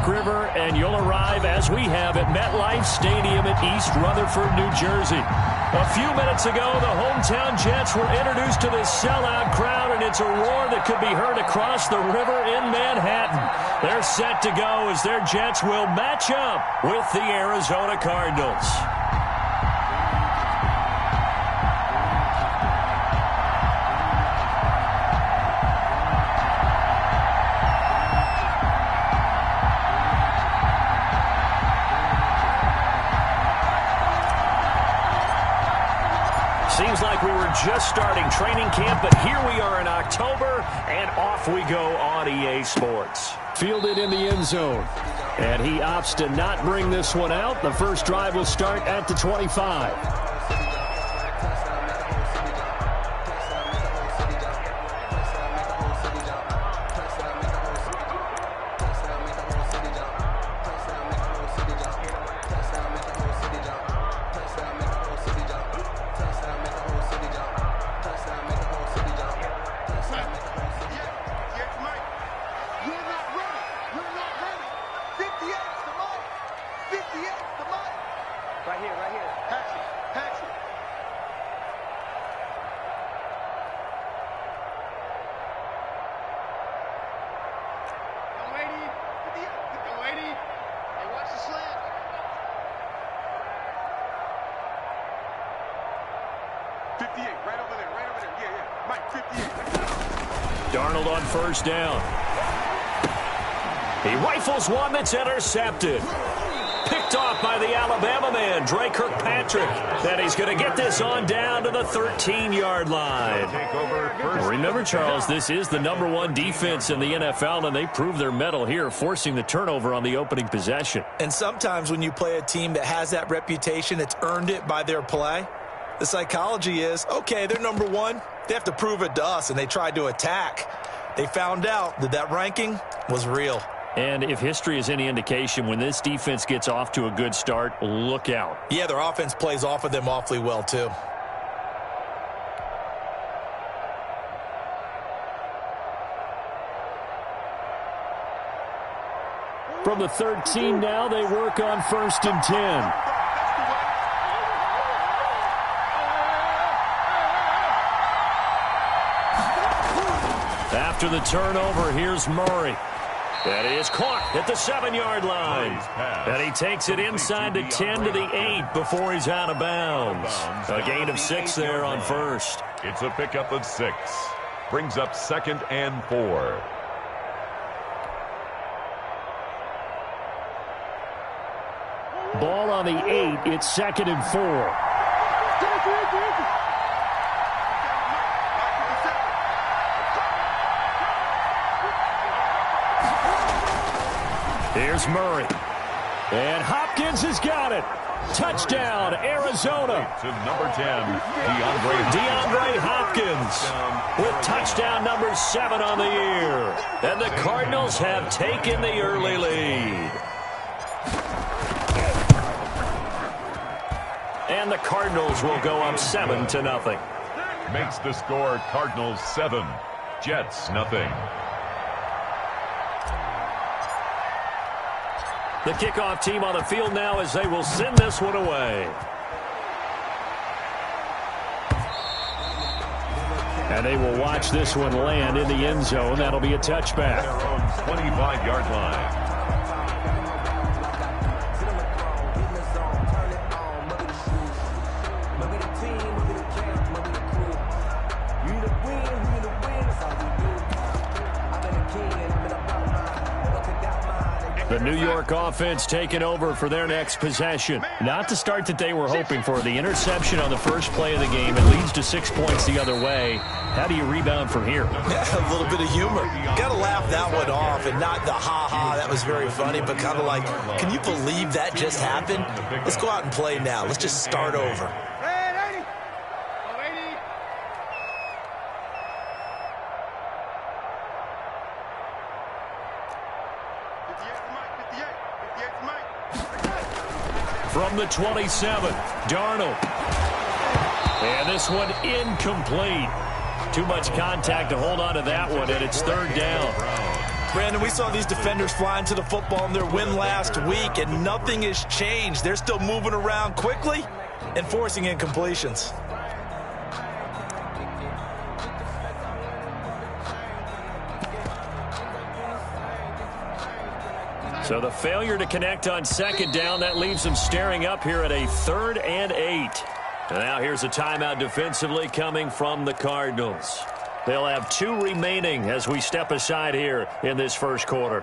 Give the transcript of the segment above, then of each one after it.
River, and you'll arrive, as we have, at MetLife Stadium in East Rutherford, New Jersey. A few minutes ago, the hometown Jets were introduced to this sellout crowd, and it's a roar that could be heard across the river in Manhattan. They're set to go as their Jets will match up with the Arizona Cardinals. Seems like we were just starting training camp, but here we are in October, and off we go on EA Sports. Fielded in the end zone, and he opts to not bring this one out. The first drive will start at the 25. Darnold on first down. He rifles one that's intercepted. Picked off by the Alabama man, Dre Kirkpatrick. And he's going to get this on down to the 13-yard line. Remember, Charles, this is the #1 defense in the NFL, and they prove their mettle here, forcing the turnover on the opening possession. And sometimes when you play a team that has that reputation, it's earned it by their play. The psychology is, okay, they're #1. They have to prove it to us, and they tried to attack. They found out that that ranking was real. And if history is any indication, when this defense gets off to a good start, look out. Yeah, their offense plays off of them awfully well, too. From the 13 now, they work on 1st and 10. After the turnover, here's Murray. That is caught at the 7-yard line. And he takes it inside the 10 to the 8 before he's out of bounds. A gain of 6 there on first. It's a pickup of 6. Brings up 2nd and 4. Ball on the 8. It's 2nd and 4. Here's Murray. And Hopkins has got it. Touchdown, Arizona. To number 10, DeAndre Hopkins with touchdown number 7 on the year. And the Cardinals have taken the early lead. And the Cardinals will go up 7-0. Makes the score Cardinals 7, Jets nothing. The kickoff team on the field now as they will send this one away. And they will watch this one land in the end zone. That'll be a touchback. Their own 25-yard line. The New York offense taking over for their next possession. Not the start that they were hoping for. The interception on the first play of the game. It leads to 6 points the other way. How do you rebound from here? A little bit of humor. Got to laugh that one off, and not the ha-ha, that was very funny, but kind of like, can you believe that just happened? Let's go out and play now. Let's just start over. From the 27, Darnold. And this one incomplete. Too much contact to hold on to that one, and it's 3rd down. Brandon, we saw these defenders flying to the football in their win last week, and nothing has changed. They're still moving around quickly and forcing incompletions. So the failure to connect on second down, that leaves them staring up here at a 3rd and 8. And now here's a timeout defensively coming from the Cardinals. They'll have 2 remaining as we step aside here in this first quarter.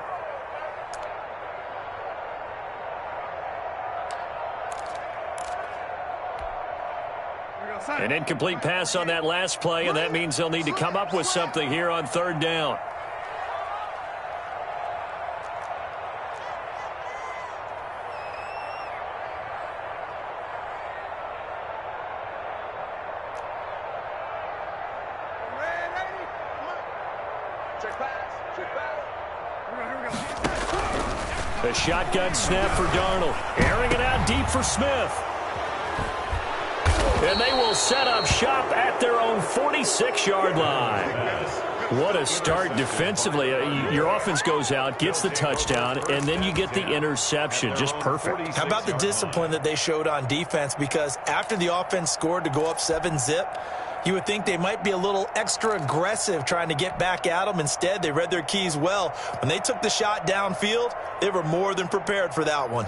An incomplete pass on that last play, and that means they'll need to come up with something here on 3rd down. A shotgun snap for Darnold. Airing it out deep for Smith. And they will set up shop at their own 46-yard line. What a start defensively. Your offense goes out, gets the touchdown, and then you get the interception. Just perfect. How about the discipline that they showed on defense? Because after the offense scored to go up 7-zip, you would think they might be a little extra aggressive trying to get back at them. Instead, they read their keys well. When they took the shot downfield, they were more than prepared for that one.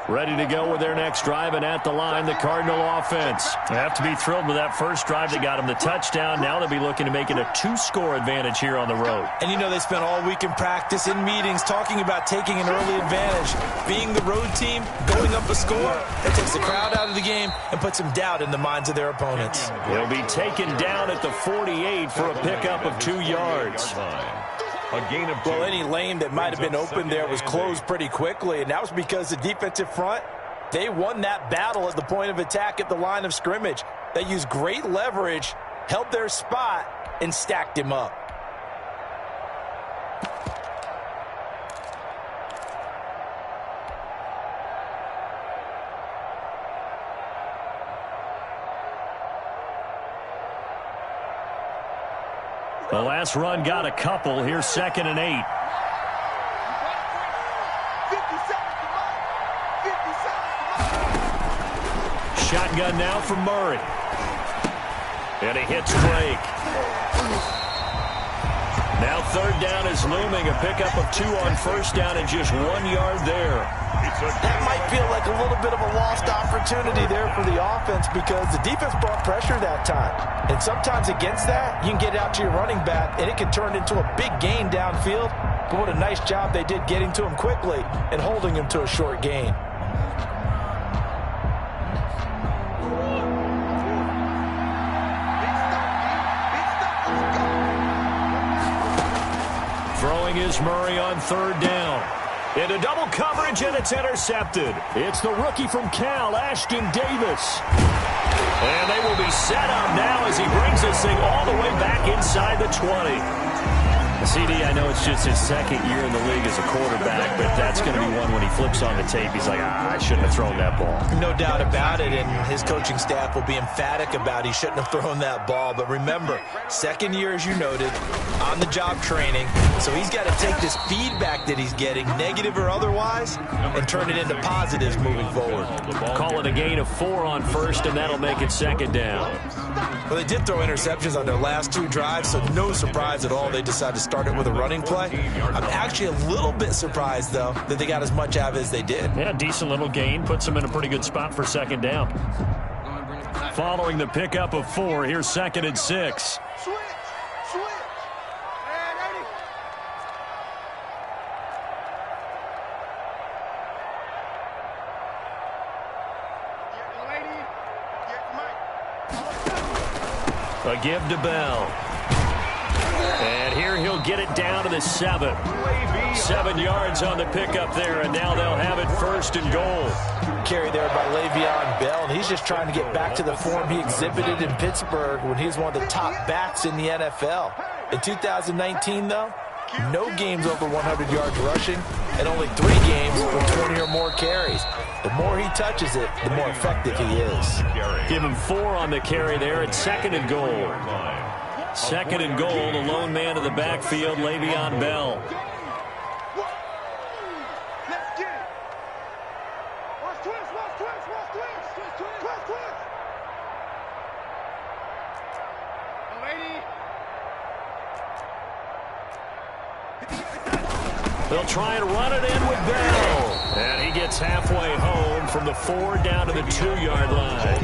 Ready to go with their next drive, and at the line, the Cardinal offense. They have to be thrilled with that first drive that got them the touchdown. Now they'll be looking to make it a 2-score advantage here on the road. And you know they spent all week in practice, in meetings, talking about taking an early advantage. Being the road team, going up a score, that takes the crowd out of the game and puts some doubt in the minds of their opponents. They'll be taken down at the 48 for a pickup of 2 yards. A gain of 2. Well, any lane that might have been open there was closed pretty quickly, and that was because the defensive front, they won that battle at the point of attack at the line of scrimmage. They used great leverage, held their spot, and stacked him up. The last run got a couple. Here's 2nd and 8. Shotgun now for Murray. And he hits Drake. Now 3rd down is looming. A pickup of 2 on 1st down and just 1 yard there. That might feel like a little bit of a lost opportunity there for the offense because the defense brought pressure that time. And sometimes against that, you can get out to your running back, and it can turn into a big gain downfield. But what a nice job they did getting to him quickly and holding him to a short gain. Throwing is Murray on 3rd down. Into double coverage, and it's intercepted. It's the rookie from Cal, Ashton Davis. And they will be set up now as he brings this thing all the way back inside the 20. CD, I know it's just his 2nd year in the league as a quarterback, but that's going to be one when he flips on the tape. He's like, I shouldn't have thrown that ball. No doubt about it, and his coaching staff will be emphatic about he shouldn't have thrown that ball. But remember, 2nd year, as you noted, on-the-job training. So he's got to take this feedback that he's getting, negative or otherwise, and turn it into positives moving forward. Call it a gain of 4 on 1st, and that'll make it 2nd down. Well, they did throw interceptions on their last 2 drives, so no surprise at all they decided to start it with a running play. I'm actually a little bit surprised, though, that they got as much out of it as they did. Yeah, decent little gain. Puts them in a pretty good spot for 2nd down. Following the pickup of 4, here's 2nd and 6. A give to Bell. And here he'll get it down to the 7. 7 yards on the pickup there, and now they'll have it 1st and goal. Carry there by Le'Veon Bell, and he's just trying to get back to the form he exhibited in Pittsburgh when he was one of the top backs in the NFL. In 2019, though, no games over 100 yards rushing, and only 3 games with 20 or more carries. The more he touches it, the more effective he is. Give him 4 on the carry there at 2nd and goal. 2nd and goal, the lone man in the backfield, Le'Veon Bell. They'll try and run it in with Bell. And he gets halfway home from the 4 down to the 2-yard line.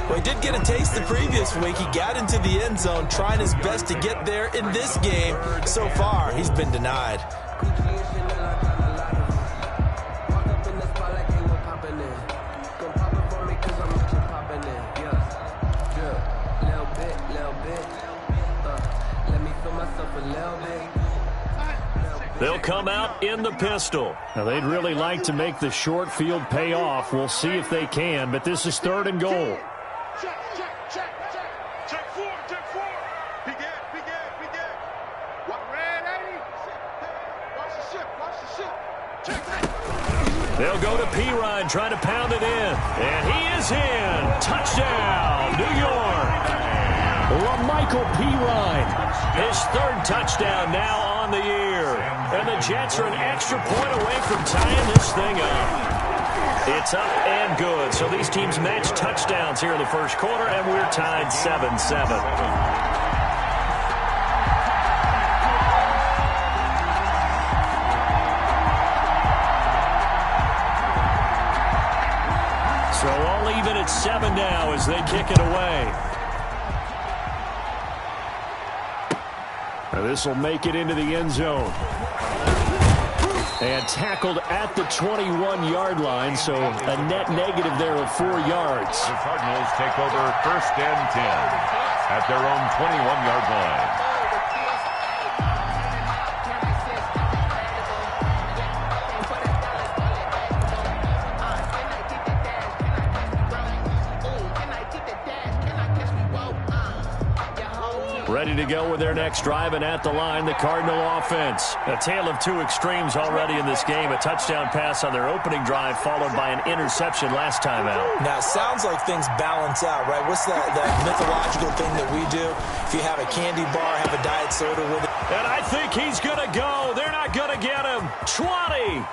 Well, he did get a taste the previous week. He got into the end zone trying his best to get there in this game. So far, he's been denied. They'll come out in the pistol. Now, they'd really like to make the short field pay off. We'll see if they can, but this is 3rd and goal. Check 4. Begin. Watch the ship. They'll go to Pirine, trying to pound it in. And he is in. Touchdown, New York. LaMichael Pirine, his 3rd touchdown now on the year. And the Jets are an extra point away from tying this thing up. It's up and good. So these teams match touchdowns here in the first quarter, and we're tied 7-7. So all even at 7 now as they kick it away. Now this will make it into the end zone. And tackled at the 21-yard line, so a net negative there of 4 yards. The Cardinals take over 1st and 10 at their own 21-yard line. Ready to go with their next drive, and at the line, the Cardinal offense. A tale of 2 extremes already in this game. A touchdown pass on their opening drive, followed by an interception last time out. Now, it sounds like things balance out, right? What's that mythological thing that we do? If you have a candy bar, have a diet soda with it. And I think he's going to go. They're not going to get him. 20.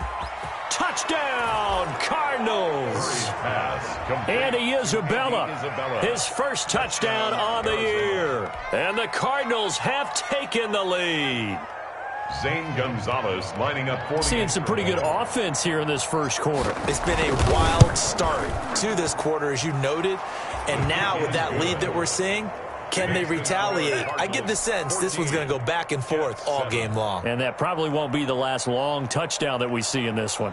Touchdown, Cardinals. Andy Isabella, his first touchdown on the year. And the Cardinals have taken the lead. Zane Gonzalez lining up for seeing some pretty good offense here in this first quarter. It's been a wild start to this quarter, as you noted. And now with that lead that we're seeing, can they retaliate? I get the sense this one's going to go back and forth all game long. And that probably won't be the last long touchdown that we see in this one.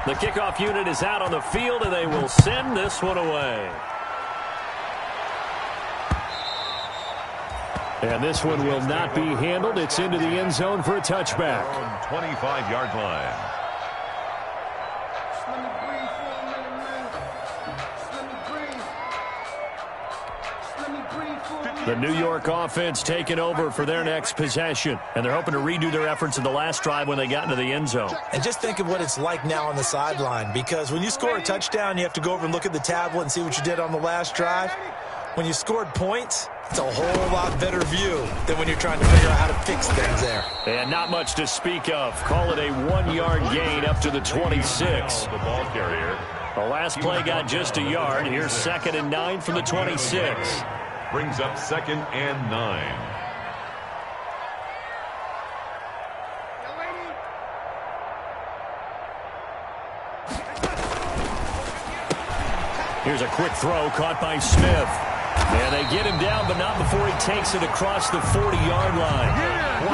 The kickoff unit is out on the field, and they will send this one away. And this one will not be handled. It's into the end zone for a touchback. 25-yard line. The New York offense taking over for their next possession. And they're hoping to redo their efforts in the last drive when they got into the end zone. And just think of what it's like now on the sideline, because when you score a touchdown, you have to go over and look at the tablet and see what you did on the last drive. When you scored points, it's a whole lot better view than when you're trying to figure out how to fix things there. And not much to speak of. Call it a 1-yard gain up to the 26. The ball carrier. The last play got just a yard. Here's 2nd and 9 from the 26. Brings up 2nd and 9. Here's a quick throw caught by Smith. And they get him down, but not before he takes it across the 40-yard line.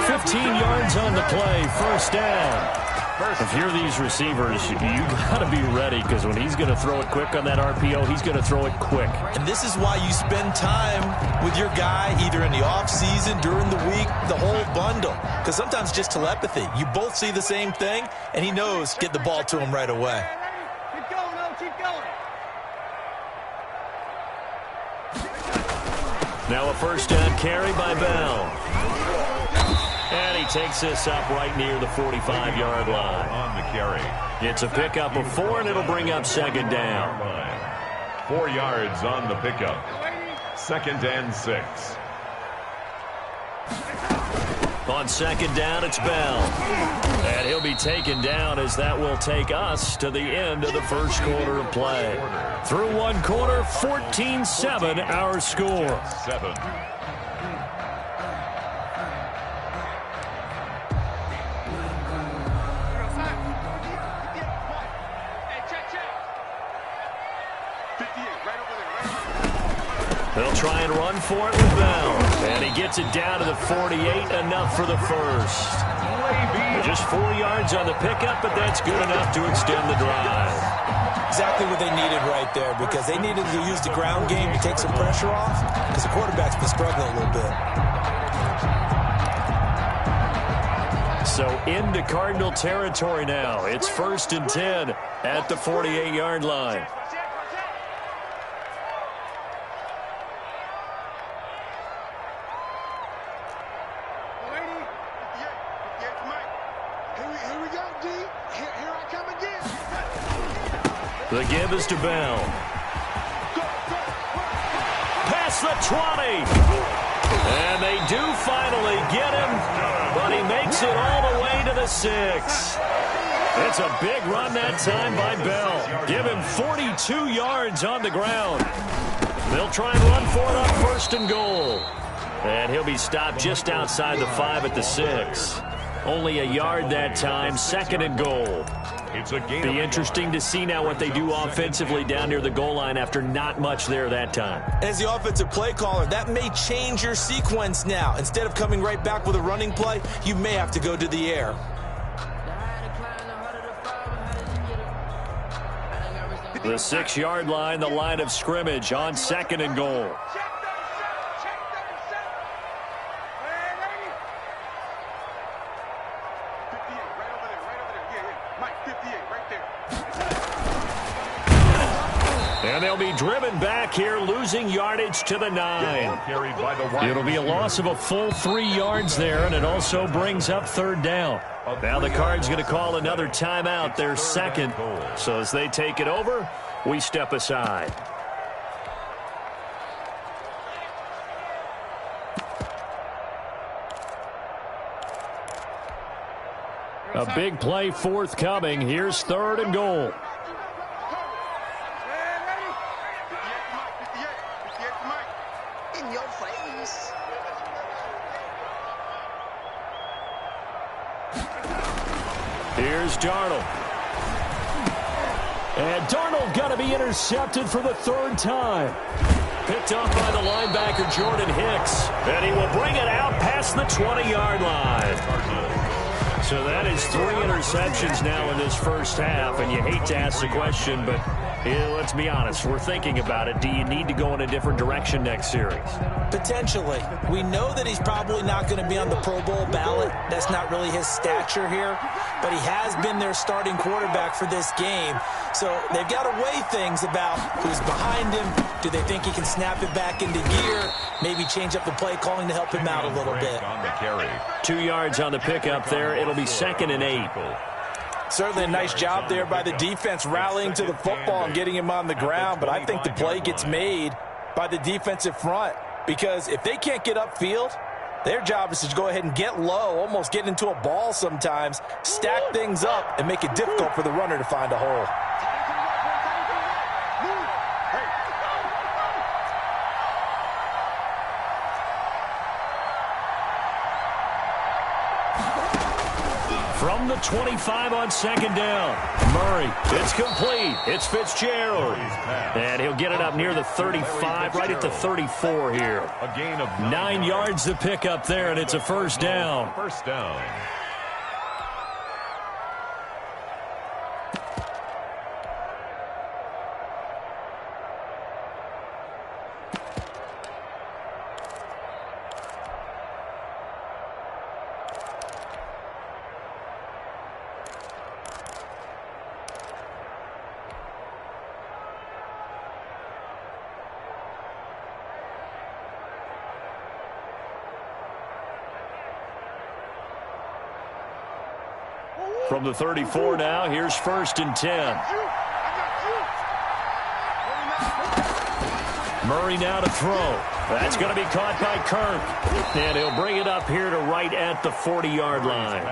15 yards on the play, first down. If you're these receivers, you got to be ready, because when he's going to throw it quick on that RPO, he's going to throw it quick. And this is why you spend time with your guy either in the offseason, during the week, the whole bundle. Because sometimes just telepathy. You both see the same thing, and he knows get the ball to him right away. Keep going, keep going. Now a first down carry by Bell. And he takes this up right near the 45-yard line. On the carry. It's a pickup of 4, and it'll bring up second down. 4 yards on the pickup. 2nd and 6. On second down, it's Bell. And he'll be taken down as that will take us to the end of the first quarter of play. Through one quarter, 14-7 our score. 7. They'll try and run for it with Bell. And he gets it down to the 48, enough for the first. Just 4 yards on the pickup, but that's good enough to extend the drive. Exactly what they needed right there, because they needed to use the ground game to take some pressure off, because the quarterback's been struggling a little bit. So into Cardinal territory now. It's 1st and 10 at the 48-yard line. The give is to Bell. Past the 20. And they do finally get him, but he makes it all the way to the 6. It's a big run that time by Bell. Give him 42 yards on the ground. They'll try and run for it on 1st and goal. And he'll be stopped just outside the 5 at the 6. Only a yard that time, 2nd and goal. It's a game. Be interesting to see now what they do offensively down near the goal line after not much there that time. As the offensive play caller, that may change your sequence now. Instead of coming right back with a running play, you may have to go to the air. The 6-yard line, the line of scrimmage on 2nd and goal. And they'll be driven back here, losing yardage to the 9. It'll be a loss of a full 3 yards there, and it also brings up 3rd down. Now the Cards going to call another timeout, their 2nd. So as they take it over, we step aside. A big play forthcoming. Here's 3rd and goal. Here's Darnold. And Darnold got to be intercepted for the 3rd time. Picked off by the linebacker, Jordan Hicks. And he will bring it out past the 20-yard line. So that is 3 interceptions now in this first half. And you hate to ask the question, but let's be honest. We're thinking about it. Do you need to go in a different direction next series? Potentially. We know that he's probably not going to be on the Pro Bowl ballot. That's not really his stature here. But he has been their starting quarterback for this game. So they've got to weigh things about who's behind him. Do they think he can snap it back into gear? Maybe change up the play calling to help him out a little bit. 2 yards on the pickup there. It'll be 2nd and 8. Certainly a nice job there by the defense rallying to the football and getting him on the ground. But I think the play gets made by the defensive front. Because if they can't get upfield, their job is to go ahead and get low, almost get into a ball sometimes, stack things up, and make it difficult for the runner to find a hole. From the 25 on 2nd down. Murray, it's complete. It's Fitzgerald. And he'll get it up near the 35, right at the 34 here. A gain of 9 yards to pick up there, and it's a 1st down. 1st down. From the 34 now, here's 1st and 10. Murray now to throw. That's going to be caught by Kirk. And he'll bring it up here to right at the 40-yard line.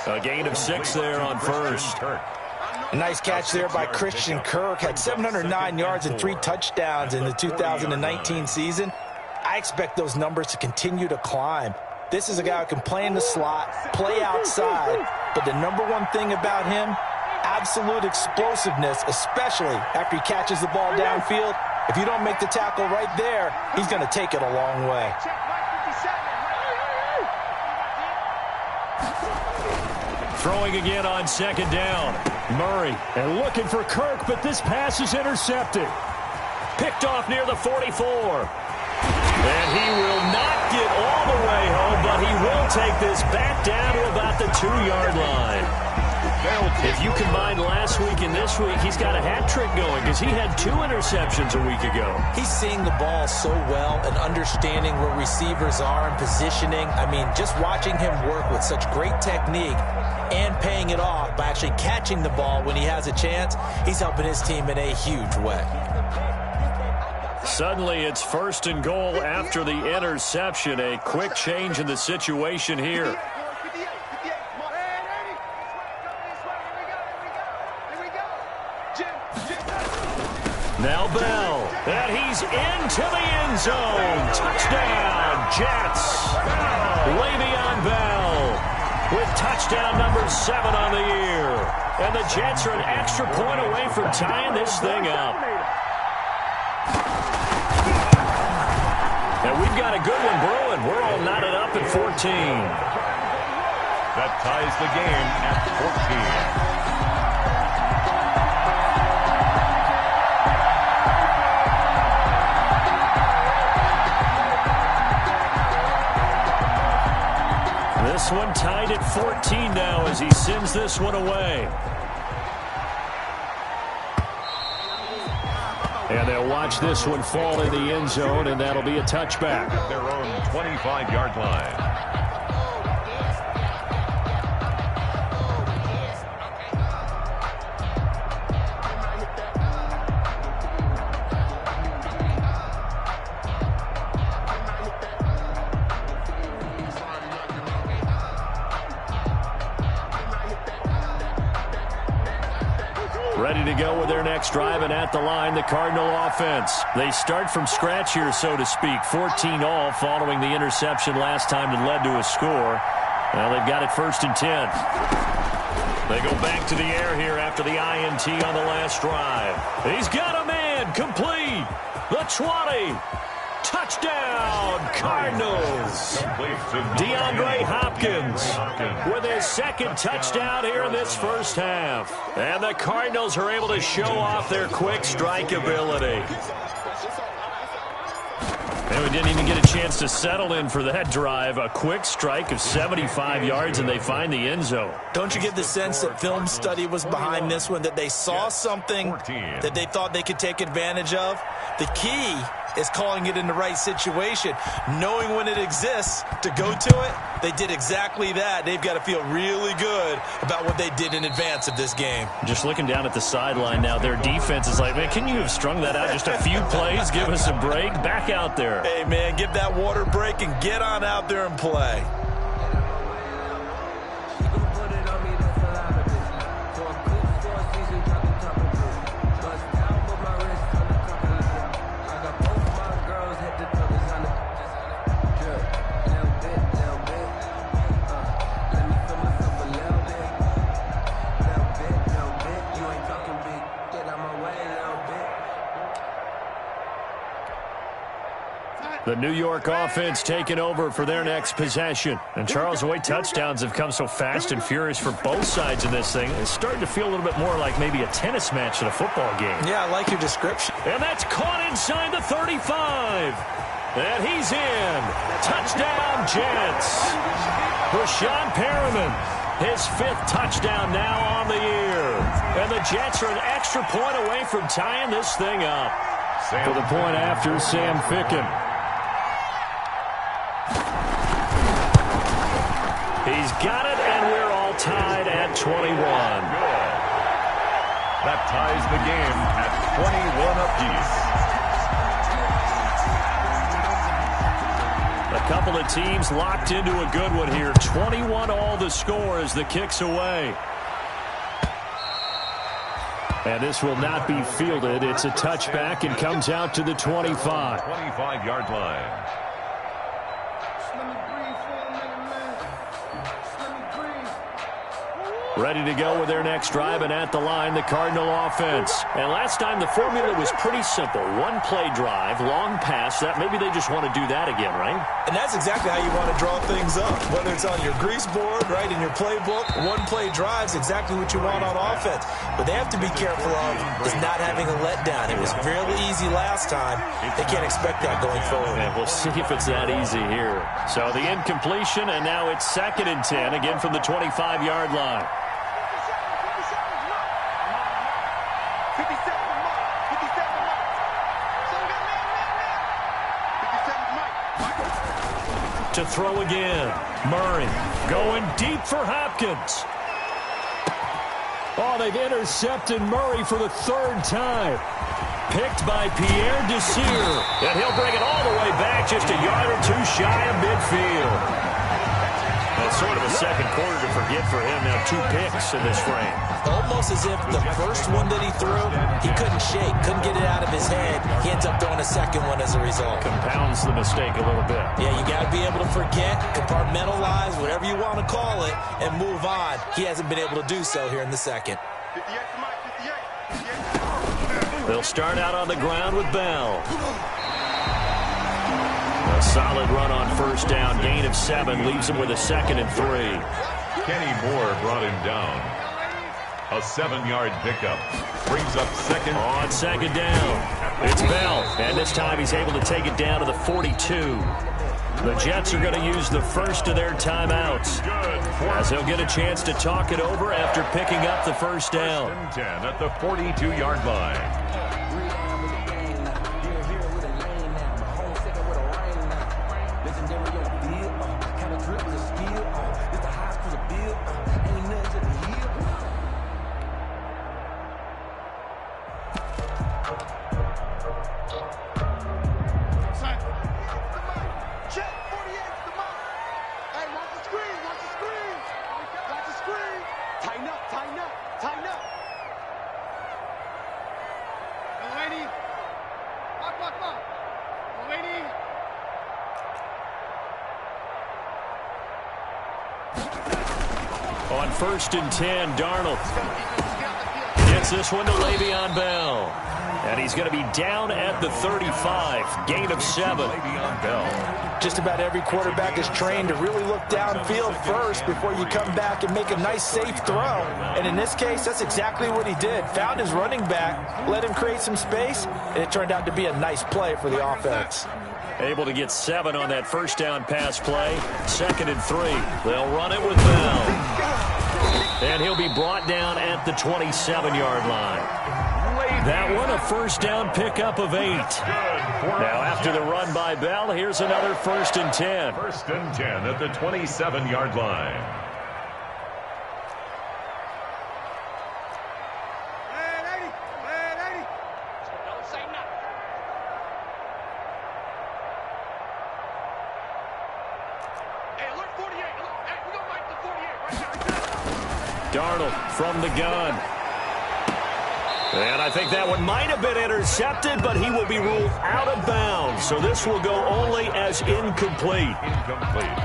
A gain of 6 there on first. A nice catch there by Christian Kirk. Had 709 yards and 3 touchdowns in the 2019 season. I expect those numbers to continue to climb. This is a guy who can play in the slot, play outside, but the number one thing about him, absolute explosiveness, especially after he catches the ball downfield. If you don't make the tackle right there, he's going to take it a long way. Throwing again on 2nd down. Murray and looking for Kirk, but this pass is intercepted. Picked off near the 44. And he will not get all the way home, but he will take this back down to about the 2-yard line. If you combine last week and this week, he's got a hat trick going because he had 2 interceptions a week ago. He's seeing the ball so well and understanding where receivers are and positioning. I mean, just watching him work with such great technique and paying it off by actually catching the ball when he has a chance, he's helping his team in a huge way. Suddenly, it's 1st and goal after the interception. A quick change in the situation here. Now Bell, and he's into the end zone. Touchdown, Jets. Le'Veon Bell with touchdown number 7 on the year. And the Jets are an extra point away from tying this thing up. And we've got a good one brewing. We're all knotted up at 14. That ties the game at 14. This one tied at 14 now as he sends this one away. And they'll watch this one fall in the end zone, and that'll be a touchback. At their own 25-yard line. Ready to go with their next drive, and at the line, the Cardinal offense. They start from scratch here, so to speak. 14 all following the interception last time that led to a score. Well, they've got it 1st and 10. They go back to the air here after the INT on the last drive. He's got a man, complete. The 20. Touchdown, Cardinals. DeAndre Hopkins with his 2nd touchdown here in this first half. And the Cardinals are able to show off their quick strike ability. And we didn't even get a chance to settle in for that drive. A quick strike of 75 yards, and they find the end zone. Don't you get the sense that film study was behind this one, that they saw something that they thought they could take advantage of? The key is calling it in the right situation, knowing when it exists to go to it. They did exactly that. They've got to feel really good about what they did in advance of this game. Just looking down at the sideline now, their defense is like, man, can you have strung that out just a few plays? Give us a break. Back out there. Hey, man, give that water break and get on out there and play. The New York offense taking over for their next possession. And Charles, the way touchdowns have come so fast and furious for both sides in this thing, it's starting to feel a little bit more like maybe a tennis match than a football game. Yeah, I like your description. And that's caught inside the 35. And he's in. Touchdown, Jets. Rashawn Perriman, his 5th touchdown now on the year. And the Jets are an extra point away from tying this thing up. For the point after, Sam Ficken. He's got it, and we're all tied at 21. Good. That ties the game at 21 apiece. A couple of teams locked into a good one here. 21 all the score as the kick's away. And this will not be fielded. It's a touchback and comes out to the 25. 25-yard line. Ready to go with their next drive, and at the line, the Cardinal offense. And last time, the formula was pretty simple. One-play drive, long pass. That maybe they just want to do that again, right? And that's exactly how you want to draw things up. Whether it's on your grease board, right, in your playbook, one-play drive's exactly what you want on offense. But they have to be careful of is not having a letdown. It was fairly easy last time. They can't expect that going forward. And we'll see if it's that easy here. So the incompletion, and now it's 2nd and 10, again from the 25-yard line. To throw again. Murray going deep for Hopkins. Oh, they've intercepted Murray for the 3rd time. Picked by Pierre Desir. And he'll bring it all the way back just a yard or two shy of midfield. That's sort of a second quarter to forget for him. Now 2 picks in this frame. Almost as if the first one that he threw, he couldn't shake, couldn't get it out of his head. He ends up throwing a second one as a result. Compounds the mistake a little bit. Yeah, you got to be able to forget, compartmentalize, whatever you want to call it, and move on. He hasn't been able to do so here in the second. They'll start out on the ground with Bell. A solid run on first down. Gain of 7 leaves him with a 2nd and 3. Kenny Moore brought him down. A 7-yard pickup. Brings up second. On second down, it's Bell. And this time he's able to take it down to the 42. The Jets are going to use the first of their timeouts, as they'll get a chance to talk it over after picking up the first down. 10 at the 42-yard line. On 1st and 10, Darnold gets this one to Le'Veon Bell. And he's going to be down at the 35. Gain of 7. Le'Veon Bell. Just about every quarterback is trained to really look downfield first before you come back and make a nice, safe throw. And in this case, that's exactly what he did. Found his running back, let him create some space, and it turned out to be a nice play for the offense. Able to get 7 on that first down pass play. 2nd and 3. They'll run it with Bell. And he'll be brought down at the 27-yard line. That one, a first down pickup of 8. Now after the run by Bell, here's another 1st and 10. 1st and 10 at the 27-yard line. Darnold from the gun. And I think that one might have been intercepted, but he will be ruled out of bounds. So this will go only as incomplete. Incomplete.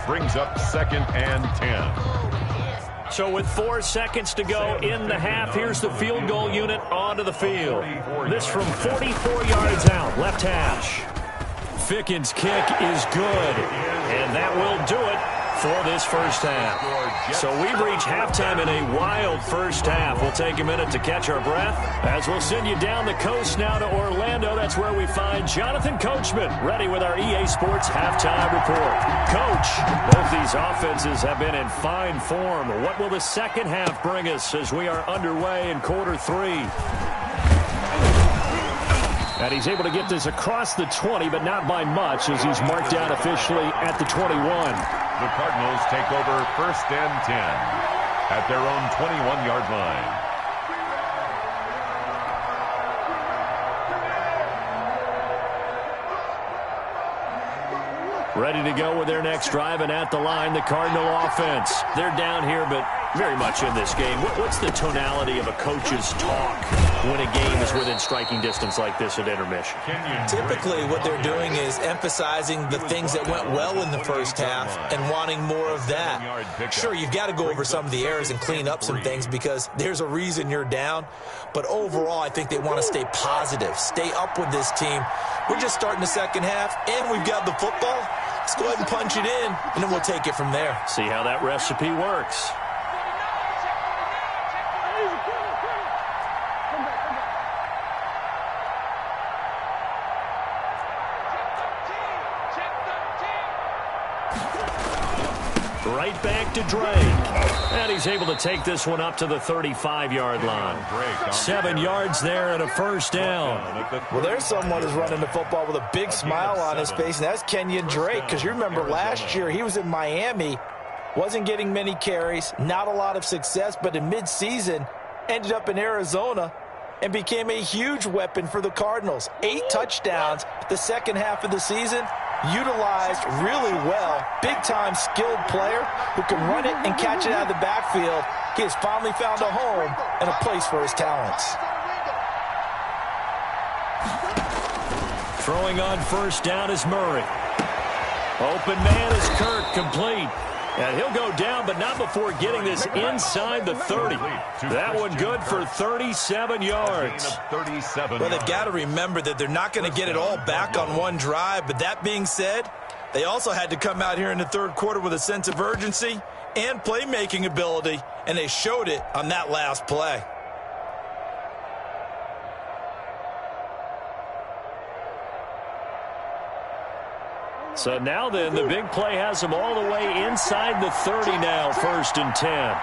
Brings up 2nd and 10. So with 4 seconds to go in the half, here's the field goal unit onto the field. This from 44 yards out, left hash. Ficken's kick is good, and that will do it for this first half. So we've reached halftime in a wild first half. We'll take a minute to catch our breath as we'll send you down the coast now to Orlando. That's where we find Jonathan Coachman ready with our EA Sports halftime report. Coach, both these offenses have been in fine form. What will the second half bring us as we are underway in quarter 3? And he's able to get this across the 20, but not by much as he's marked down officially at the 21. The Cardinals take over 1st and 10 at their own 21-yard line. Ready to go with their next drive, and at the line, the Cardinal offense. They're down here, but very much in this game. What's the tonality of a coach's talk when a game is within striking distance like this at intermission? Typically, what they're doing is emphasizing the things that went well in the first half and wanting more of that. Sure, you've got to go over some of the errors and clean up some things because there's a reason you're down. But overall, I think they want to stay positive, stay up with this team. We're just starting the second half, and we've got the football. Let's go ahead and punch it in, and then we'll take it from there. See how that recipe works. Right back to Drake. And he's able to take this one up to the 35-yard line. 7 yards there and a first down. Well, there's someone who's running the football with a big smile on his face, and that's Kenyon Drake. Because you remember last year he was in Miami, wasn't getting many carries, not a lot of success, but in midseason ended up in Arizona and became a huge weapon for the Cardinals. 8 touchdowns the second half of the season. Utilized really well, big-time skilled player who can run it and catch it out of the backfield. He has finally found a home and a place for his talents. Throwing on first down is Murray. Open man is Kirk, complete. And he'll go down, but not before getting this inside the 30. That one good for 37 yards. Well, they've got to remember that they're not going to get it all back on one drive. But that being said, they also had to come out here in the third quarter with a sense of urgency and playmaking ability, and they showed it on that last play. So now then, the big play has them all the way inside the 30 now, 1st and 10.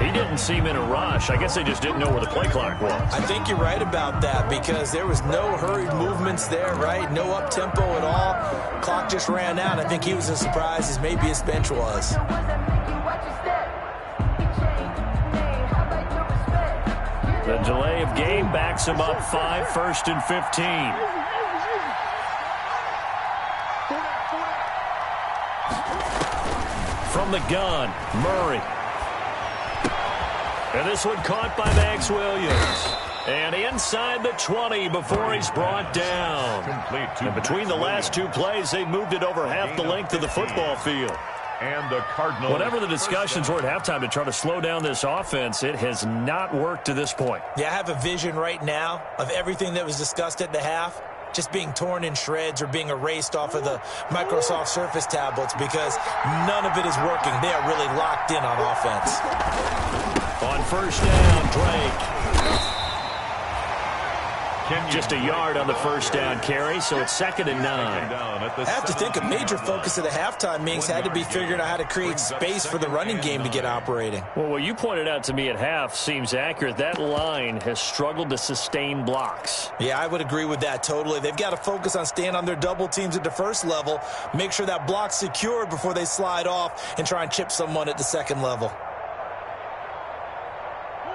He didn't seem in a rush. I guess they just didn't know where the play clock was. I think you're right about that because there was no hurried movements there, right? No up-tempo at all. Clock just ran out. I think he was as surprised as maybe his bench was. The delay of game backs him up 5, 1st and 15. From the gun, Murray. And this one caught by Max Williams. And inside the 20 before he's brought down. And between the last 2 plays, they moved it over half the length of the football field. And the Cardinals. Whatever the discussions were at halftime to try to slow down this offense, it has not worked to this point. Yeah, I have a vision right now of everything that was discussed at the half just being torn in shreds or being erased off of the Microsoft Surface tablets because none of it is working. They are really locked in on offense. On first down, Drake. Just a yard on the first down carry, so it's 2nd and 9. I have to think a major focus of the halftime meetings had to be figuring out how to create space for the running game to get operating. Well, what you pointed out to me at half seems accurate. That line has struggled to sustain blocks. Yeah, I would agree with that totally. They've got to focus on staying on their double teams at the first level, make sure that block's secured before they slide off and try and chip someone at the second level.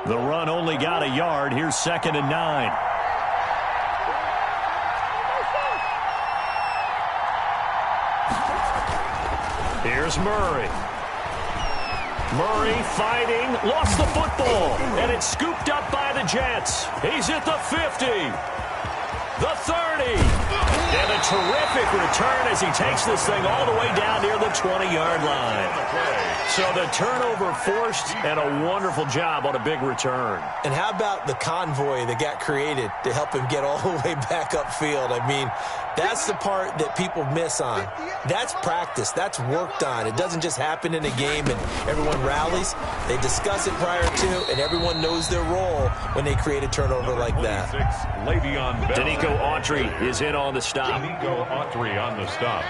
The run only got a yard. Here's 2nd and 9. Here's Murray. Murray fighting, lost the football, and it's scooped up by the Jets. He's at the 50, the 30, and a terrific return as he takes this thing all the way down near the 20-yard line. So the turnover forced, and a wonderful job on a big return. And how about the convoy that got created to help him get all the way back upfield? I mean, that's the part that people miss on. That's practice. That's worked on. It doesn't just happen in a game and everyone rallies. They discuss it prior to, and everyone knows their role when they create a turnover like that. Danico Autry is in on the stop. Danico Autry on the stop.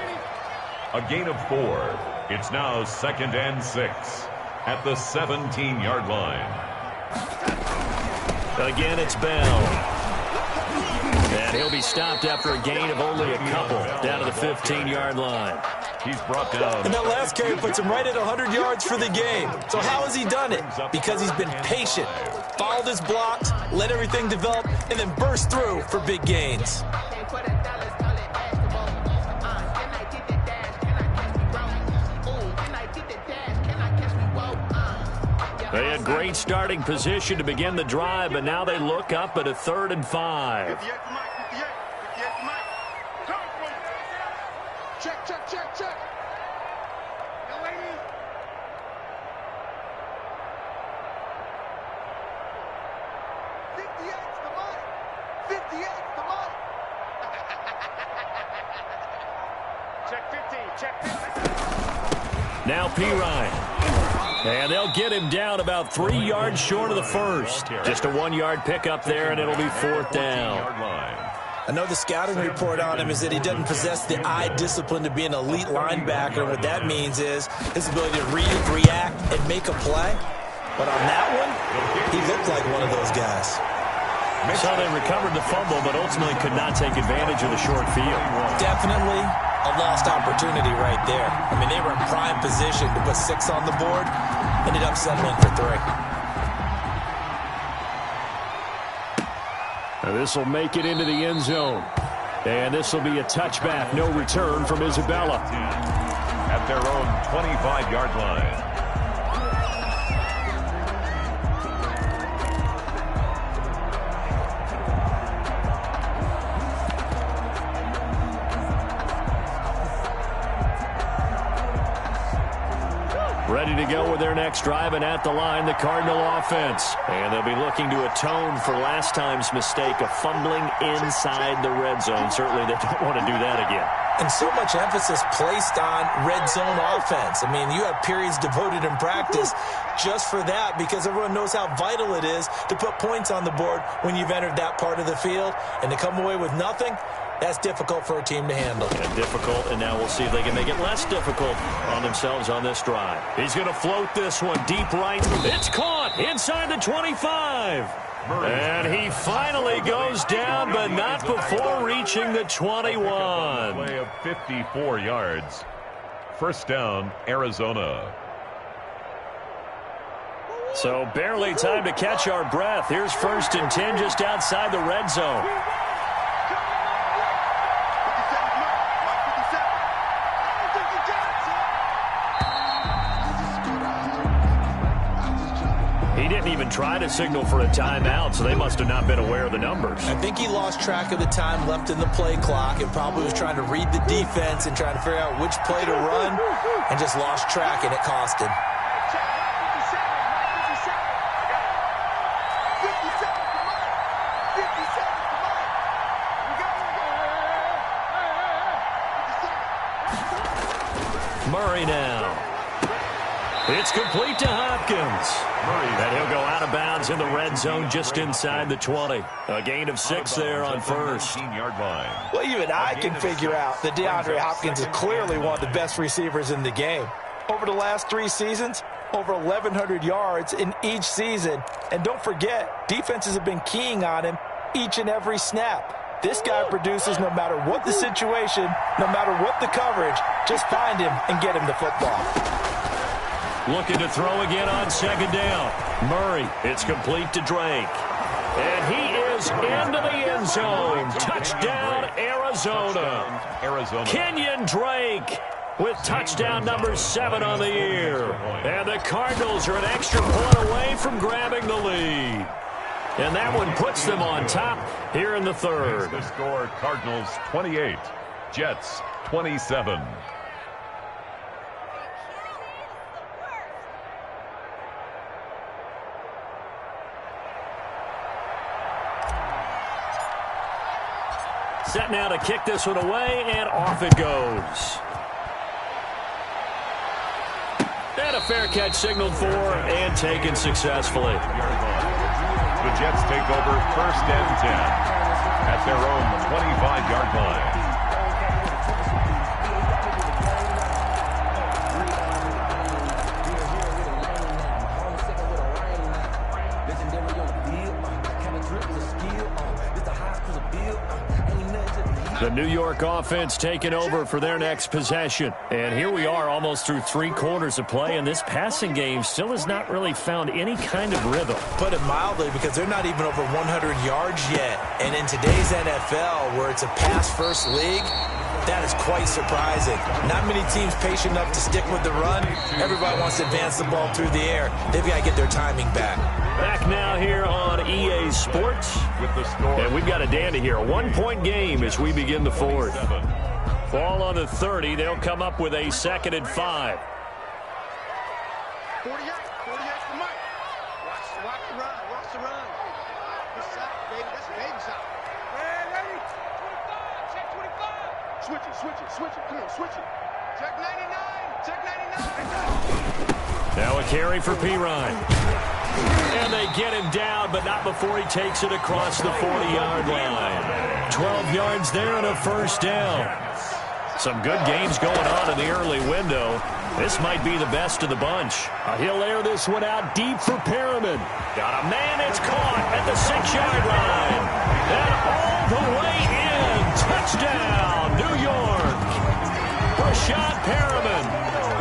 A gain of 4. It's now 2nd and 6. at the 17-yard line. Again, it's Bell. And he'll be stopped after a gain of only a couple down to the 15-yard line. He's brought down. And that last carry puts him right at 100 yards for the game. So how has he done it? Because he's been patient, followed his blocks, let everything develop, and then burst through for big gains. They had great starting position to begin the drive, but now they look up at a 3rd and 5. Check, check, check, check. Young lady. Check 15, check 15. Now Pirine. And they'll get him down about 3 yards short of the first. Just a 1-yard pickup there, and it'll be 4th down. I know the scouting report on him is that he doesn't possess the eye discipline to be an elite linebacker. What that means is his ability to read, react, and make a play. But on that one, he looked like one of those guys. So they recovered the fumble, but ultimately could not take advantage of the short field. Definitely a lost opportunity right there. I mean, they were in prime position to put 6 on the board, ended up settling for 3. Now this will make it into the end zone. And this will be a touchback, no return from Isabella. At their own 25-yard line. Ready to go with their next drive, and at the line, the Cardinal offense. And they'll be looking to atone for last time's mistake of fumbling inside the red zone. Certainly they don't want to do that again. And so much emphasis placed on red zone offense. I mean, you have periods devoted in practice just for that because everyone knows how vital it is to put points on the board when you've entered that part of the field. And to come away with nothing, that's difficult for a team to handle. And difficult, and now we'll see if they can make it less difficult on themselves on this drive. He's going to float this one deep right. It's caught inside the 25. And he finally goes down, but not before reaching the 21. Play of 54 yards. First down, Arizona. So barely time to catch our breath. Here's 1st and 10 just outside the red zone. He didn't even try to signal for a timeout, so they must have not been aware of the numbers. I think he lost track of the time left in the play clock and probably was trying to read the defense and trying to figure out which play to run and just lost track, and it cost him. Murray now. It's complete to Hopkins. And he'll go out of bounds in the red zone just inside the 20. A gain of 6 there on 1st. Well, even I can figure out that DeAndre Hopkins is clearly one of the best receivers in the game. Over the last 3 seasons, over 1,100 yards in each season. And don't forget, defenses have been keying on him each and every snap. This guy produces no matter what the situation, no matter what the coverage. Just find him and get him the football. Looking to throw again on 2nd down. Murray, it's complete to Drake. And he is into the end zone. Touchdown, Arizona. Kenyon Drake with touchdown number 7 on the year. And the Cardinals are an extra point away from grabbing the lead. And that one puts them on top here in the 3rd. The score, Cardinals 28, Jets 27. Set now to kick this one away, and off it goes. And a fair catch signaled for and taken successfully. The Jets take over 1st and 10 at their own 25-yard line. The New York offense taking over for their next possession. And here we are almost through 3 quarters of play, and this passing game still has not really found any kind of rhythm. Put it mildly, because they're not even over 100 yards yet. And in today's NFL, where it's a pass-first league, that is quite surprising. Not many teams patient enough to stick with the run. Everybody wants to advance the ball through the air. They've got to get their timing back. Back now here on EA Sports. With the score. And we've got a dandy here. A 1-point game as we begin the fourth. Ball on the 30. They'll come up with a 2nd and 5. 48 for Mike. Watch the run. Watch the run. Good shot, baby. That's a baby shot. Ready? 25. Check 25. Switch it. Come on, switch it. Check 99. Check 99. Now a carry for Pirine. And they get him down, but not before he takes it across the 40-yard line. 12 yards there and a first down. Some good games going on in the early window. This might be the best of the bunch. He'll air this one out deep for Perriman. Got a man, it's caught at the 6-yard line. And all the way in. Touchdown, New York. Rashad Perriman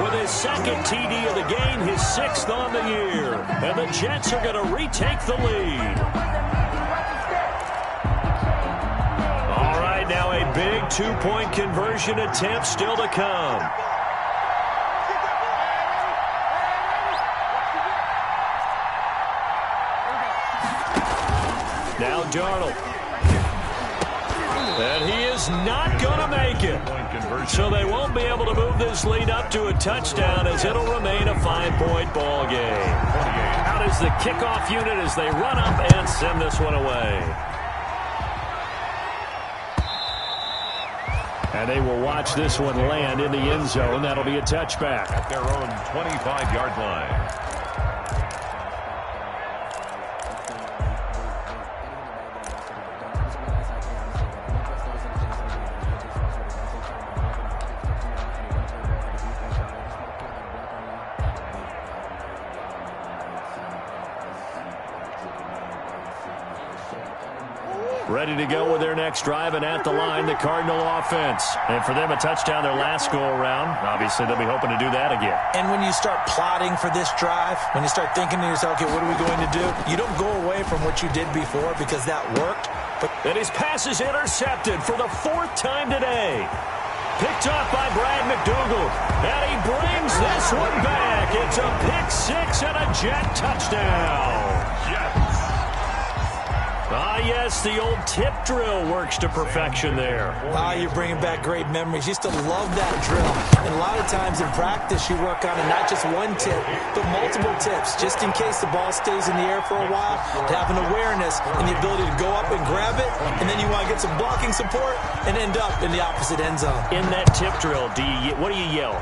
with his 2nd TD of the game, his 6th on the year. And the Jets are going to retake the lead. All right, now a big 2-point conversion attempt still to come. Now Darnold. And he is not going to make it. So they won't be able to move this lead up to a touchdown, as it'll remain a 5-point ball game. Out is the kickoff unit as they run up and send this one away. And they will watch this one land in the end zone. That'll be a touchback. At their own 25-yard line. Ready to go with their next drive, and at the line, the Cardinal offense. And for them, a touchdown their last go-around. Obviously, they'll be hoping to do that again. And when you start plotting for this drive, when you start thinking to yourself, okay, what are we going to do? You don't go away from what you did before because that worked. And his pass is intercepted for the 4th time today. Picked up by Brad McDougal. And he brings this one back. It's a pick 6 and a Jet touchdown. Yes, the old tip drill works to perfection there. You're bringing back great memories. Used to love that drill. And a lot of times in practice, you work on it, not just one tip, but multiple tips, just in case the ball stays in the air for a while, to have an awareness and the ability to go up and grab it, and then you want to get some blocking support and end up in the opposite end zone. In that tip drill, what do you yell?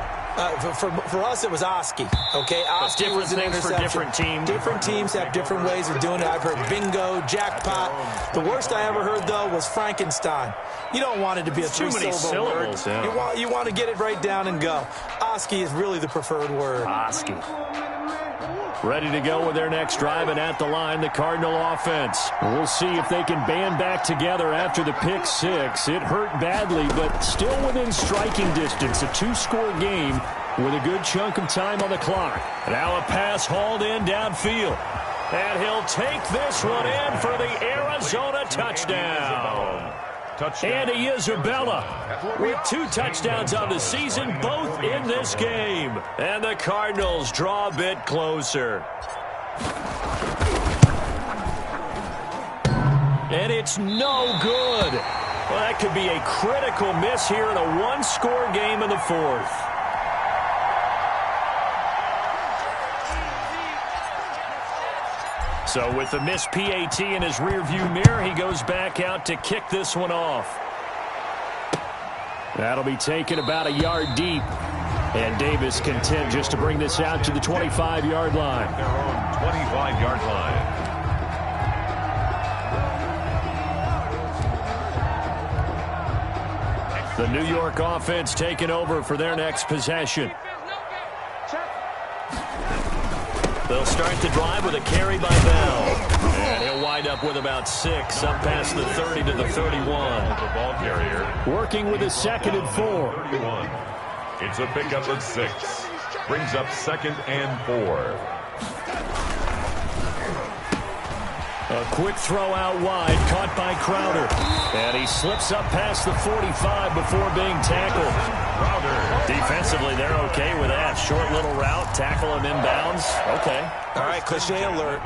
For us, it was Oski. Okay, Oski was an interception. For different teams. Different teams have different ways of doing it. I've heard bingo, jackpot. The worst I ever heard, though, was Frankenstein. You don't want it to be a three-syllable word. Yeah. You want to get it right down and go. Oski is really the preferred word. Oski. Ready to go with their next drive, and at the line, the Cardinal offense. We'll see if they can band back together after the pick 6. It hurt badly, but still within striking distance. A 2-score game with a good chunk of time on the clock. Now a pass hauled in downfield. And he'll take this one in for the Arizona touchdown. Andy Isabella with 2 touchdowns on the season, both in this game. And the Cardinals draw a bit closer. And it's no good. Well, that could be a critical miss here in a 1-score game in the 4th. So with the missed PAT in his rearview mirror, he goes back out to kick this one off. That'll be taken about a yard deep. And Davis content just to bring this out to the 25-yard line. Their own 25-yard line. The New York offense taking over for their next possession. They'll start the drive with a carry by Bell. And he'll wind up with about 6, up past the 30 to the 31. The ball carrier. Working with a 2nd and 4. 31. It's a pickup of 6. Brings up 2nd and 4. A quick throw out wide, caught by Crowder. And he slips up past the 45 before being tackled. Crowder. Defensively, they're okay with that. Short little route, tackle him inbounds. Okay. All right, cliche alert.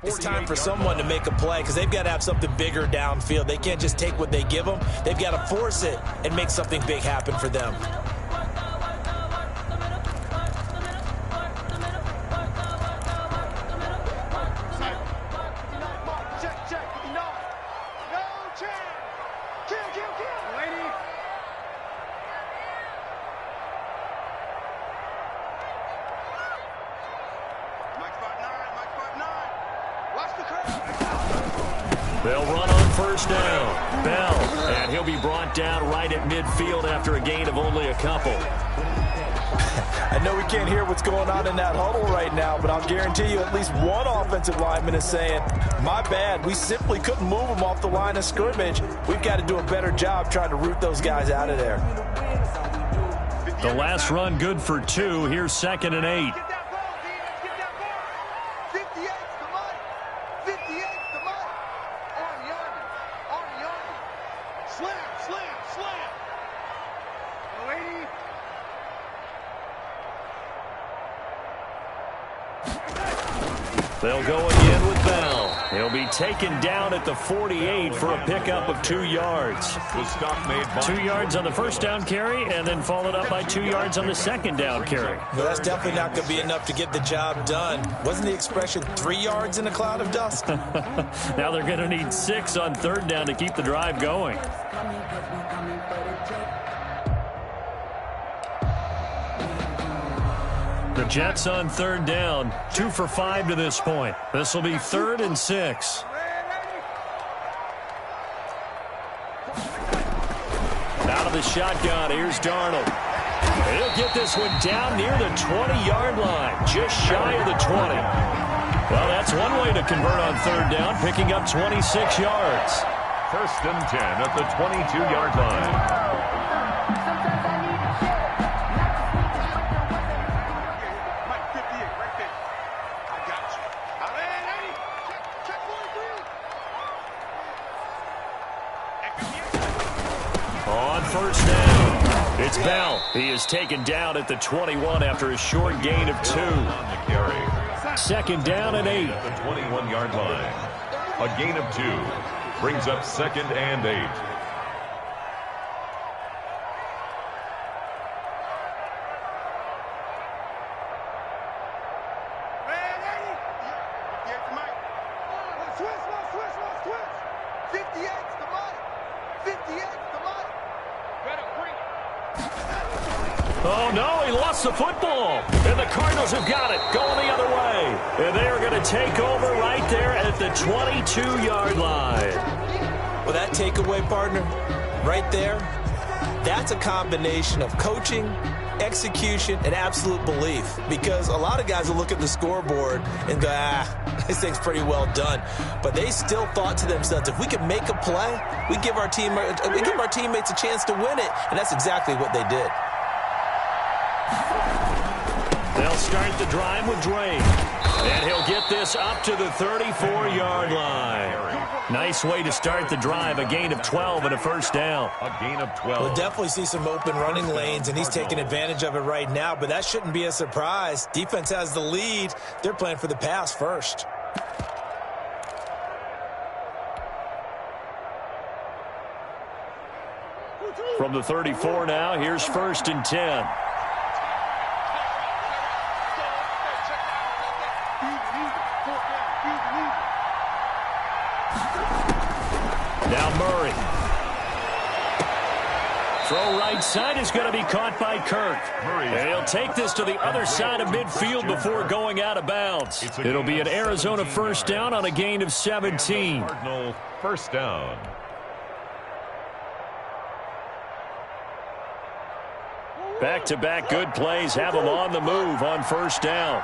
It's time for someone to make a play because they've got to have something bigger downfield. They can't just take what they give them. They've got to force it and make something big happen for them. They'll run on first down. Bell, and he'll be brought down right at midfield after a gain of only a couple. I know we can't hear what's going on in that huddle right now, but I'll guarantee you at least one offensive lineman is saying, my bad, we simply couldn't move them off the line of scrimmage. We've got to do a better job trying to root those guys out of there. The last run good for 2. Here's 2nd and 8. They'll go again with Bell. He'll be taken down at the 48 for a pickup of 2 yards. The stop made by 2 yards on the first down carry and then followed up by 2 yards on the second down carry. Well, that's definitely not going to be enough to get the job done. Wasn't the expression 3 yards in a cloud of dust? Now they're going to need 6 on 3rd down to keep the drive going. The Jets on 3rd down, 2 for 5 to this point. This will be 3rd and 6. Out of the shotgun, here's Darnold. He'll get this one down near the 20-yard line, just shy of the 20. Well, that's one way to convert on 3rd down, picking up 26 yards. 1st and 10 at the 22-yard line. On 1st down, it's Bell. He is taken down at the 21 after a short gain of 2. On the carry. 2nd down and 8. At the 21-yard line. A gain of 2 brings up 2nd and 8. Oh, no, he lost the football. And the Cardinals have got it, going the other way. And they are going to take over right there at the 22-yard line. Well, that takeaway, partner, right there, that's a combination of coaching, execution, and absolute belief. Because a lot of guys will look at the scoreboard and go, this thing's pretty well done. But they still thought to themselves, if we can make a play, we give our teammates a chance to win it. And that's exactly what they did. They'll start the drive with Drake. And he'll get this up to the 34-yard line. Nice way to start the drive. A gain of 12 and a first down. A gain of 12. We'll definitely see some open running lanes, and he's taking advantage of it right now. But that shouldn't be a surprise. Defense has the lead. They're playing for the pass first. From the 34 now, here's 1st and 10. Now Murray. Throw right side is going to be caught by Kirk. And he'll take this to the other side of midfield before going out of bounds. It'll be an Arizona first down on a gain of 17. Cardinal first down. Back-to-back good plays have them on the move on first down.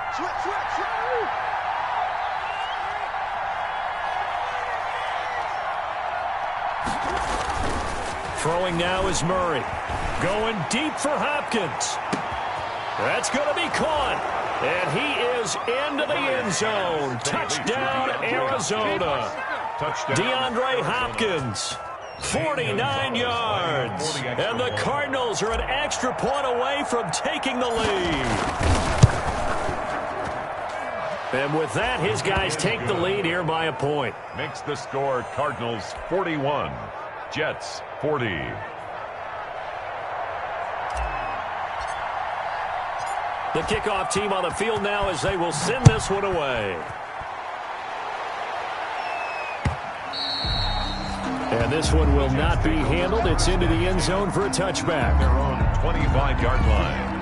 Throwing now is Murray. Going deep for Hopkins. That's going to be caught. And he is into the end zone. Touchdown, Arizona. DeAndre Hopkins, 49 yards. And the Cardinals are an extra point away from taking the lead. And with that, his guys take the lead here by a point. Makes the score Cardinals 41, Jets 40. The kickoff team on the field now as they will send this one away. And this one will not be handled. It's into the end zone for a touchback. Their own 25-yard line.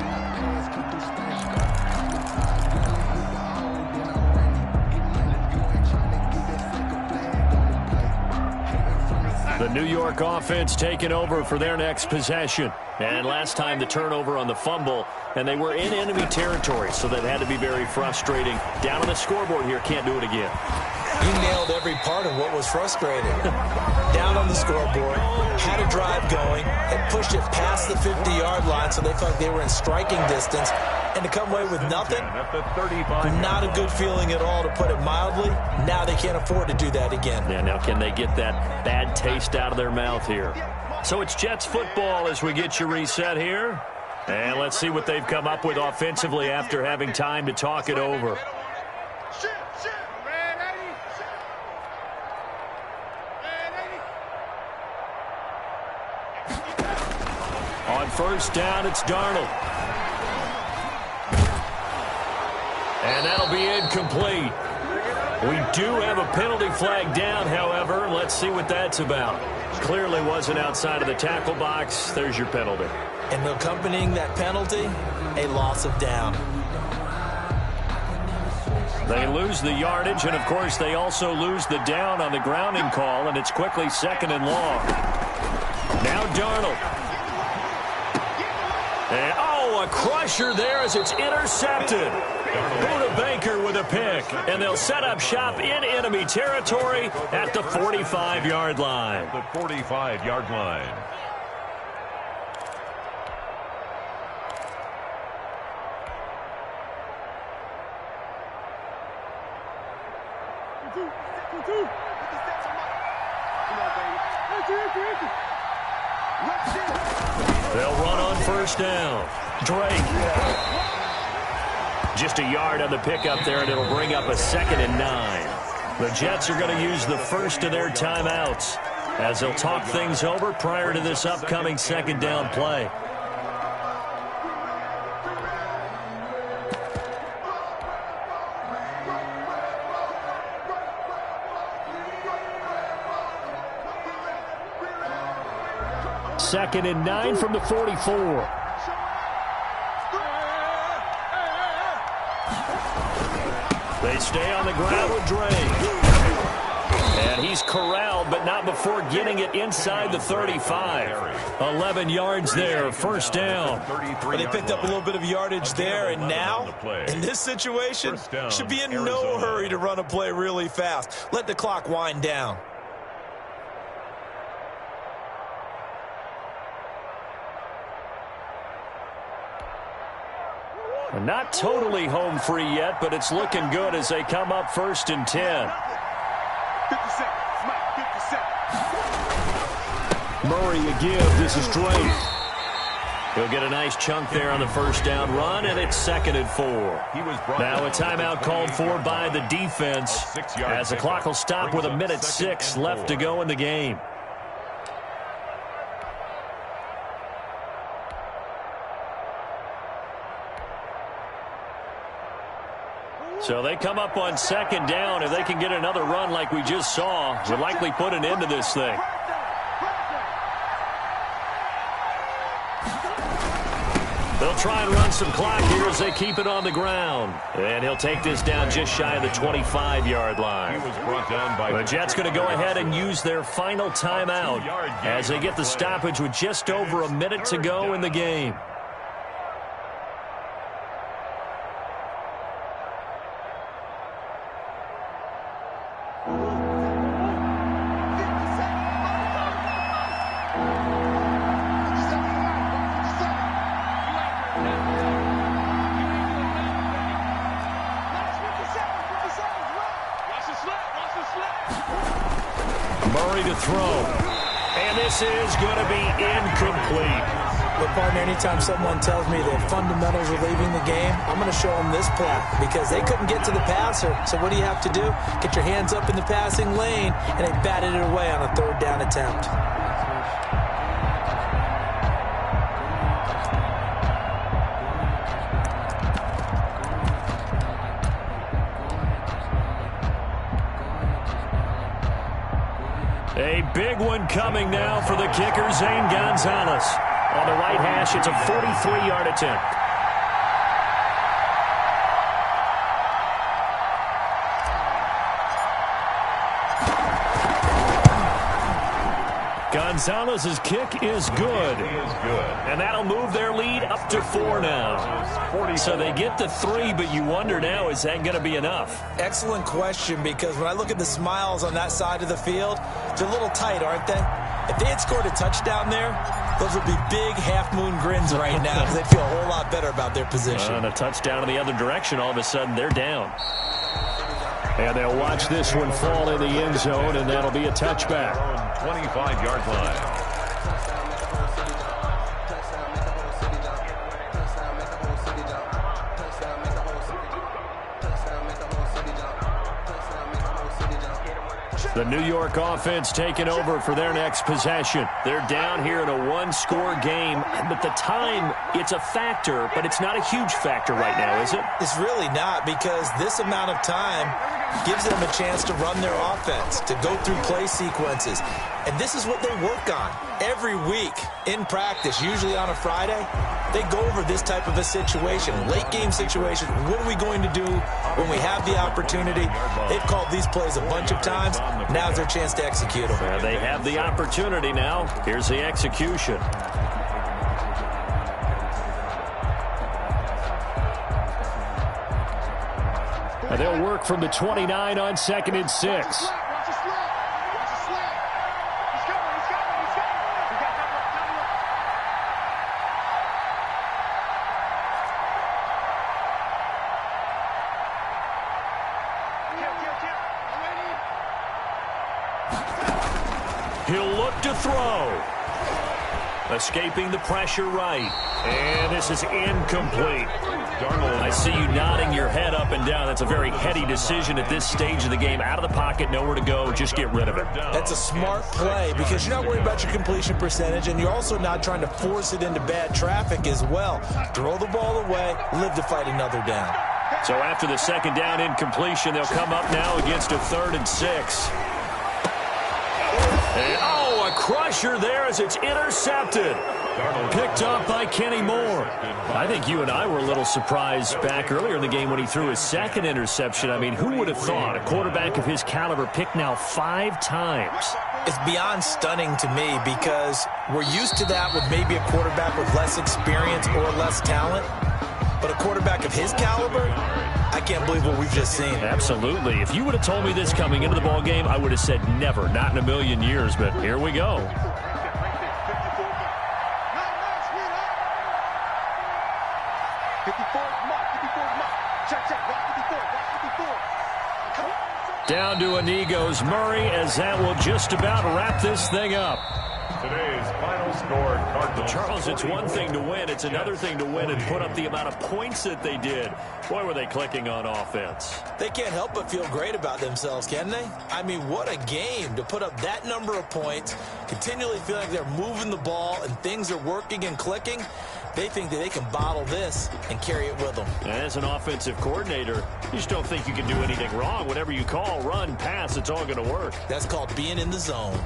The New York offense taking over for their next possession. And last time the turnover on the fumble, and they were in enemy territory, so that had to be very frustrating. Down on the scoreboard here, can't do it again. You nailed every part of what was frustrating. Down on the scoreboard, had a drive going, had pushed it past the 50-yard line, so they felt like they were in striking distance. And to come away with nothing, not a good feeling at all, to put it mildly. Now they can't afford to do that again. Yeah, now can they get that bad taste out of their mouth here? So it's Jets football as we get you reset here. And let's see what they've come up with offensively after having time to talk it over. On first down, it's Darnold. And that'll be incomplete. We do have a penalty flag down, however. Let's see what that's about. Clearly wasn't outside of the tackle box. There's your penalty. And accompanying that penalty, a loss of down. They lose the yardage, and, of course, they also lose the down on the grounding call, and it's quickly 2nd and long. Now Darnold. And, a crusher there as it's intercepted. Buda Baker with a pick, and they'll set up shop in enemy territory at the 45-yard line. The 45-yard line. They'll run on first down. Drake. Just a yard on the pickup there, and it'll bring up a 2nd and 9. The Jets are going to use the first of their timeouts as they'll talk things over prior to this upcoming 2nd down play. Second and 9 from the 44. They stay on the ground with Drake. And he's corralled, but not before getting it inside the 35. 11 yards there, first down. But they picked up a little bit of yardage there, and now, in this situation, should be in no hurry to run a play really fast. Let the clock wind down. Not totally home free yet, but it's looking good as they come up 1st and 10. 50 seconds, Mike, 50 seconds. Murray a give. This is Drake. He'll get a nice chunk there on the first down run, and it's 2nd and 4. Now a timeout called for by the defense as the clock will stop with 1:06 left to go in the game. So they come up on second down. If they can get another run like we just saw, would likely put an end to this thing. They'll try and run some clock here as they keep it on the ground. And he'll take this down just shy of the 25-yard line. The Jets going to go ahead and use their final timeout as they get the stoppage with just over a minute to go in the game. Murray to throw. And this is going to be incomplete. But, partner, anytime someone tells me that fundamentals are leaving the game, I'm going to show them this play because they couldn't get to the passer. So what do you have to do? Get your hands up in the passing lane, and they batted it away on a third down attempt. A big one coming now for the kicker, Zane Gonzalez. On the right hash, it's a 43-yard attempt. Gonzalez's kick is good. And that'll move their lead up to 4 now. So they get to 3, but you wonder now, is that going to be enough? Excellent question, because when I look at the smiles on that side of the field, they're a little tight, aren't they? If they had scored a touchdown there, those would be big half-moon grins right now because they'd feel a whole lot better about their position. On a touchdown in the other direction, all of a sudden they're down. And they'll watch this one fall in the end zone, and that'll be a touchback. 25-yard line. The New York offense taking over for their next possession. They're down here in a one-score game, but the time, it's a factor, but it's not a huge factor right now, is it? It's really not, because this amount of time gives them a chance to run their offense, to go through play sequences. And this is what they work on every week in practice, usually on a Friday. They go over this type of a situation, late game situation. What are we going to do when we have the opportunity? They've called these plays a bunch of times. Now's their chance to execute them. They have the opportunity now. Here's the execution. And they'll work from the 29 on 2nd and 6. He'll look to throw. Escaping the pressure right. And this is incomplete. I see you nodding your head up and down. That's a very heady decision at this stage of the game. Out of the pocket, nowhere to go. Just get rid of it. That's a smart play because you're not worried about your completion percentage, and you're also not trying to force it into bad traffic as well. Throw the ball away, live to fight another down. So after the second down incompletion, they'll come up now against a 3rd and 6. And, oh, a crusher there as it's intercepted. Picked up by Kenny Moore. I think you and I were a little surprised back earlier in the game when he threw his 2nd interception. I mean, who would have thought a quarterback of his caliber picked now 5 times? It's beyond stunning to me because we're used to that with maybe a quarterback with less experience or less talent. But a quarterback of his caliber, I can't believe what we've just seen. Absolutely. If you would have told me this coming into the ball game, I would have said never, not in a million years. But here we go. Down to a knee goes Murray, as that will just about wrap this thing up. Today's final score, Cardinals. Charles, it's one thing to win. It's another thing to win and put up the amount of points that they did. Boy, were they clicking on offense. They can't help but feel great about themselves, can they? I mean, what a game to put up that number of points, continually feel like they're moving the ball and things are working and clicking. They think that they can bottle this and carry it with them. And as an offensive coordinator, you just don't think you can do anything wrong. Whatever you call, run, pass, it's all going to work. That's called being in the zone.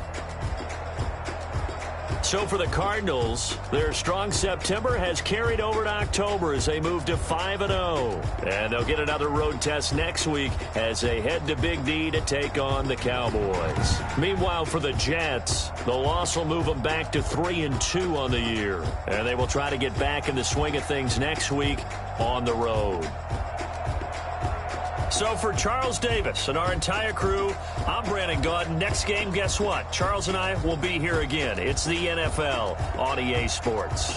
So for the Cardinals, their strong September has carried over to October as they move to 5-0. And they'll get another road test next week as they head to Big D to take on the Cowboys. Meanwhile, for the Jets, the loss will move them back to 3-2 on the year. And they will try to get back in the swing of things next week on the road. So for Charles Davis and our entire crew, I'm Brandon Gaudin. Next game, guess what? Charles and I will be here again. It's the NFL on EA Sports.